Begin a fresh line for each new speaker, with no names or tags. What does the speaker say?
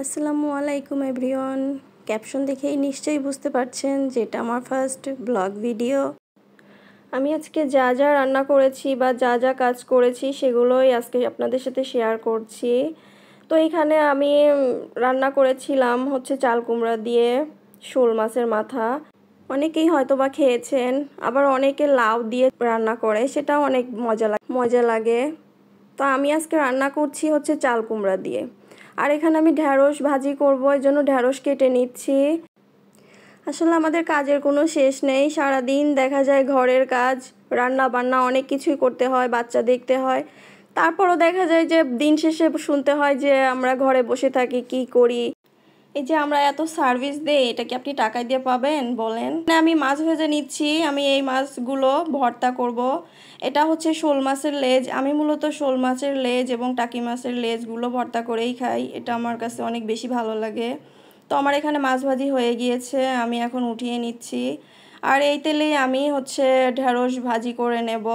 আসসালামু আলাইকুম everyone. Caption দেখেই নিশ্চয়ই বুঝতে পারছেন যে এটা আমার ফার্স্ট ব্লগ ভিডিও। আমি আজকে যা যা রান্না করেছি বা যা যা কাজ করেছি সেগুলোই আজকে আপনাদের সাথে শেয়ার করছি। তো এখানে আমি রান্না করেছিলাম হচ্ছে চাল কুমড়া দিয়ে শোল মাছের মাথা। অনেকেই হয়তো বা খেয়েছেন, আবার অনেকে লাউ দিয়ে রান্না করে, সেটাও অনেক মজা লাগে। তো আমি আজকে রান্না করছি হচ্ছে চাল কুমড়া দিয়ে। আর এখানে আমি ঢ্যাঁড়স ভাজি করব, এই জন্য ঢ্যাঁড়স কেটে নিচ্ছি। আসলে আমাদের কাজের কোনো শেষ নেই, সারাদিন দেখা যায় ঘরের কাজ, রান্না বান্না অনেক কিছুই করতে হয়, বাচ্চা দেখতে হয়। তারপরও দেখা যায় যে দিন শেষে শুনতে হয় যে আমরা ঘরে বসে থাকি, কি করি। এই যে আমরা এত সার্ভিস দেই, এটা কি আপনি টাকায় দিয়ে পাবেন বলেন? আমি মাছ ভেজে নিচ্ছি। আমি এই মাছগুলো ভর্তা করব। এটা হচ্ছে শোল মাছের লেজ। আমি মূলত শোল মাছের লেজ এবং টাকি মাছের লেজগুলো ভর্তা করেই খাই, এটা আমার কাছে অনেক বেশি ভালো লাগে। তো আমার এখানে মাছ ভাজি হয়ে গিয়েছে, আমি এখন উঠিয়ে নিচ্ছি। আর এই তেলেই আমি হচ্ছে ঢেঁড়স ভাজি করে নেব।